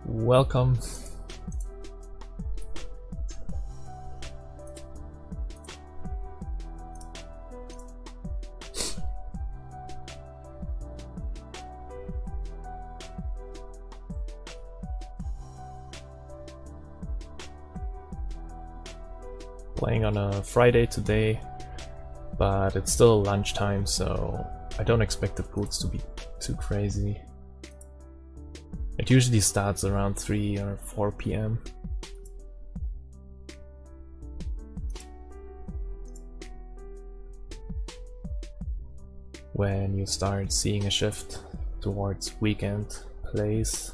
Welcome. Playing on a Friday today, but it's still lunchtime, so I don't expect the pools to be too crazy. It usually starts around 3 or 4 p.m. when you start seeing a shift towards weekend plays.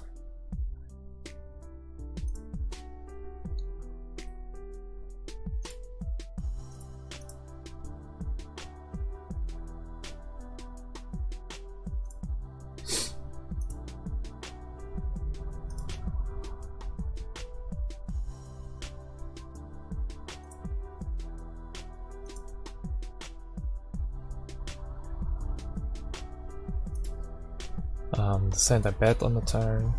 Send a bet on the turn.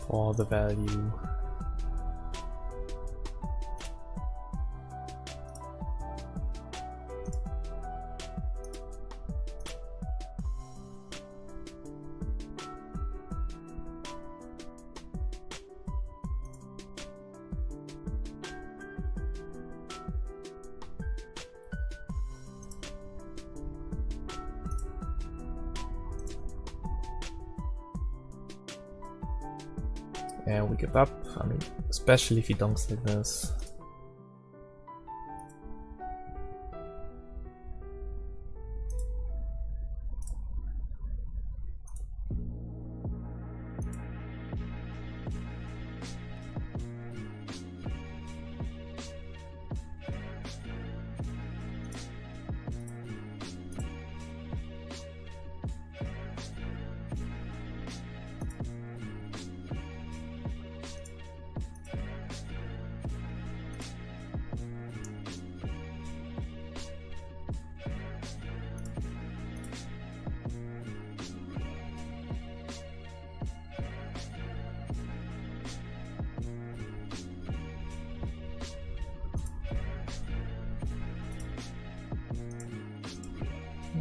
For the value. And we give up, I mean, especially if he dunks like this.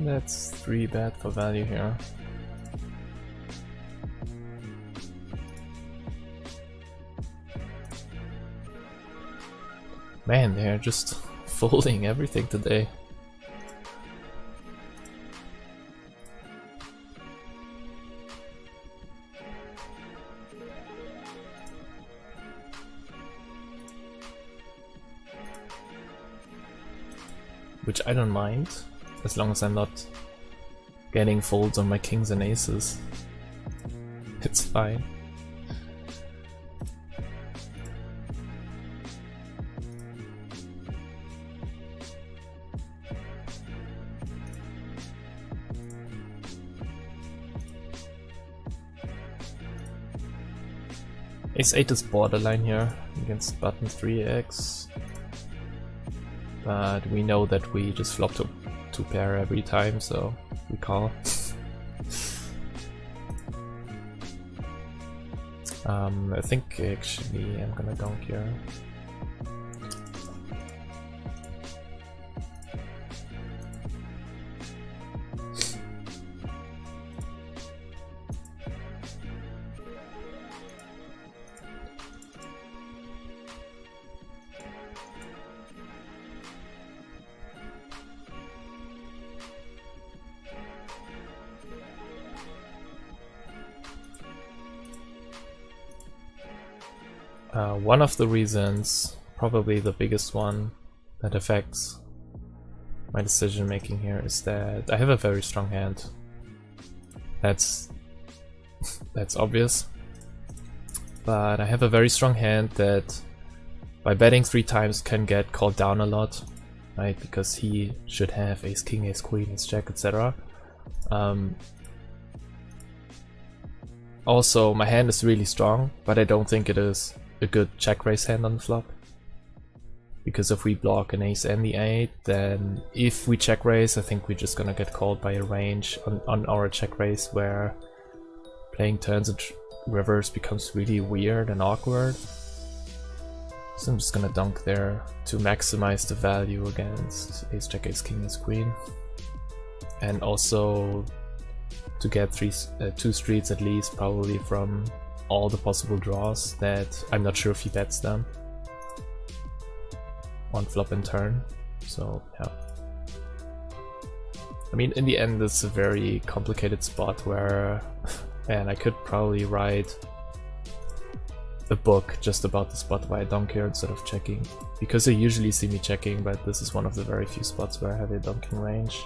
That's 3 bet for value here. Man, they're just folding everything today. Which I don't mind, as long as I'm not getting folds on my kings and aces. It's fine. Ace-8 is borderline here against button 3x, but we know that we just flop to pair every time, so we call. I think actually I'm gonna donk here. One of the reasons, probably the biggest one, that affects my decision making here is that I have a very strong hand. That's obvious. But I have a very strong hand that by betting 3 times can get called down a lot, right? Because he should have ace king, ace queen, ace jack, etc. Also, my hand is really strong, but I don't think it is a good check raise hand on the flop. because if we block an ace and the 8, then if we check raise, I think we're just gonna get called by a range on our check raise where playing turns and rivers becomes really weird and awkward. So I'm just gonna dunk there to maximize the value against ace jack, ace king, ace queen, and also to get 2 streets at least, probably from all the possible draws that I'm not sure if he bets them on flop and turn. So yeah, I mean, in the end it's a very complicated spot where, man, I could probably write a book just about the spot where I dunk here instead of checking, because you usually see me checking, but this is one of the very few spots where I have a dunking range.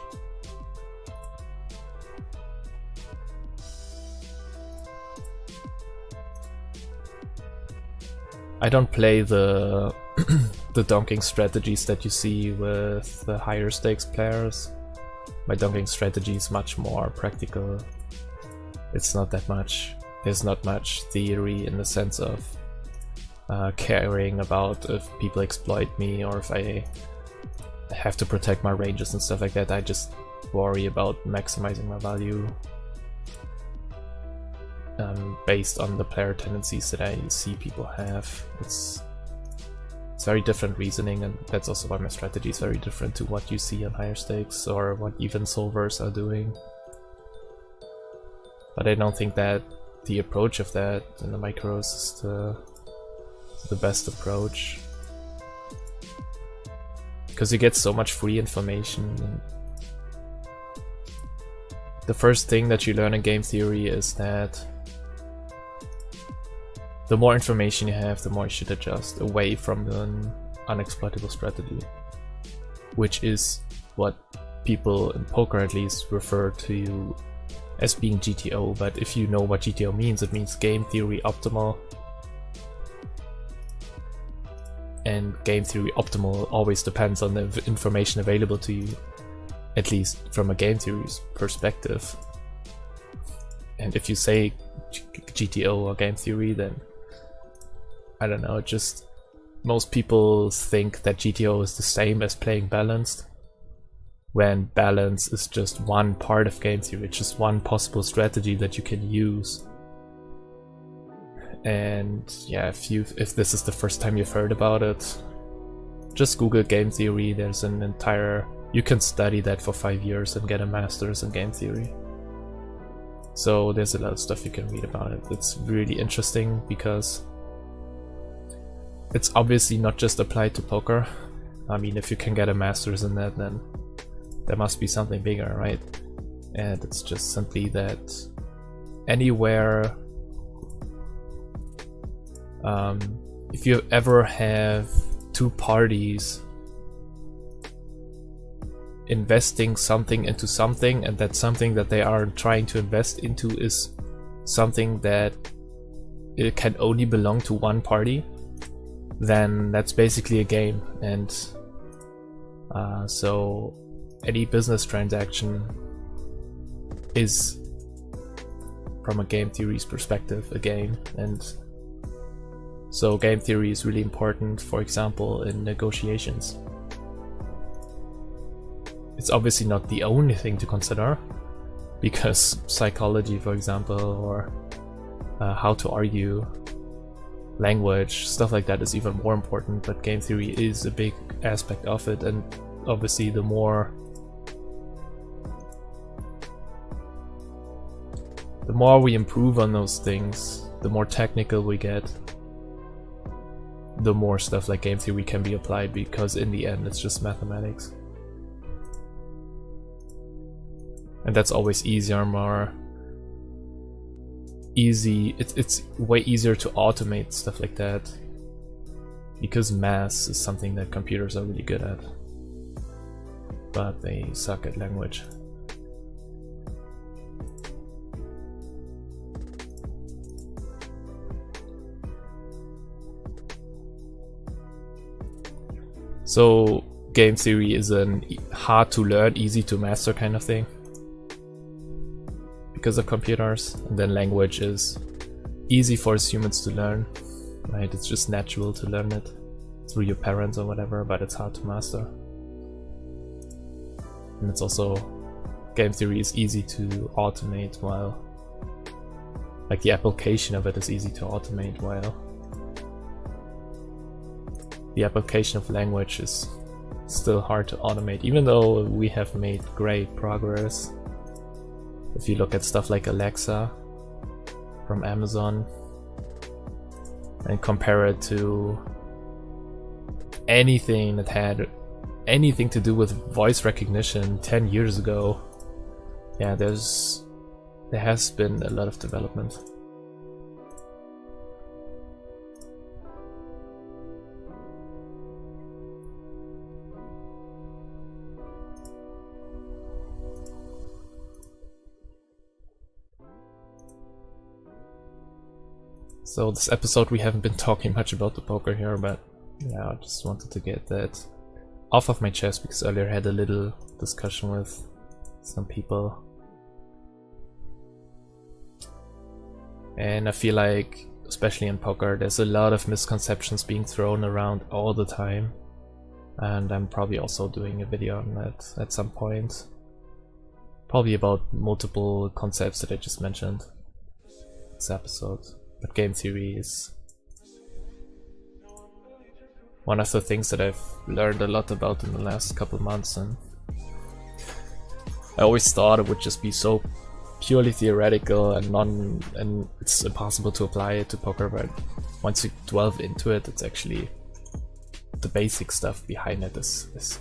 I don't play the the dunking strategies that you see with the higher stakes players. My dunking strategy is much more practical. It's not that much. There's not much theory in the sense of caring about if people exploit me or if I have to protect my ranges and stuff like that. I just worry about maximizing my value based on the player tendencies that I see people have. It's very different reasoning, and that's also why my strategy is very different to what you see on higher stakes or what even solvers are doing. But I don't think that the approach of that in the micros is the best approach, because you get so much free information. The first thing that you learn in game theory is that the more information you have, the more you should adjust away from an unexploitable strategy, which is what people in poker at least refer to as being GTO. But if you know what GTO means, it means game theory optimal, and game theory optimal always depends on the information available to you, at least from a game theory's perspective. And if you say GTO or game theory, then I don't know, just most people think that GTO is the same as playing balanced, when balance is just one part of game theory. It's just one possible strategy that you can use. And yeah, if this is the first time you've heard about it, just Google game theory. There's an entire, you can study that for 5 years and get a master's in game theory. So there's a lot of stuff you can read about it. It's really interesting because it's obviously not just applied to poker. I mean, if you can get a master's in that, then there must be something bigger, right? And it's just simply that anywhere, if you ever have two parties investing something into something, and that something that they are trying to invest into is something that it can only belong to one party, then that's basically a game. And so any business transaction is, from a game theory's perspective, a game. And so game theory is really important, for example, in negotiations. It's obviously not the only thing to consider, because psychology, for example, or how to argue, language, stuff like that is even more important, but game theory is a big aspect of it. And obviously the more we improve on those things, the more technical we get, the more stuff like game theory can be applied, because in the end it's just mathematics. And that's always easier, more easy. It's way easier to automate stuff like that, because math is something that computers are really good at, but they suck at language. So game theory is an hard to learn, easy to master kind of thing because of computers, and then language is easy for us humans to learn, right? It's just natural to learn it. through your parents or whatever, but it's hard to master. And it's also, game theory is easy to automate, while like the application of it is easy to automate, while the application of language is still hard to automate, even though we have made great progress. If you look at stuff like Alexa from Amazon and compare it to anything that had anything to do with voice recognition 10 years ago, yeah, there has been a lot of development. So this episode we haven't been talking much about the poker here, but yeah, I just wanted to get that off of my chest because earlier I had a little discussion with some people. And I feel like, especially in poker, there's a lot of misconceptions being thrown around all the time. And I'm probably also doing a video on that at some point. Probably about multiple concepts that I just mentioned this episode. But game theory is one of the things that I've learned a lot about in the last couple months, and I always thought it would just be so purely theoretical and it's impossible to apply it to poker, but once you delve into it, it's actually the basic stuff behind it is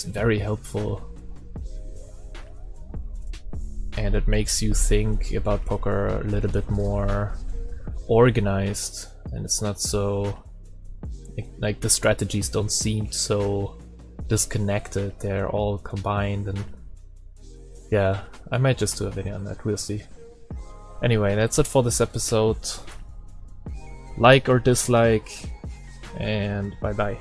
very helpful, and it makes you think about poker a little bit more organized, and it's not so like the strategies don't seem so disconnected, they're all combined. And yeah, I might just do a video on that, we'll see. Anyway, that's it for this episode. Like or dislike, and bye bye.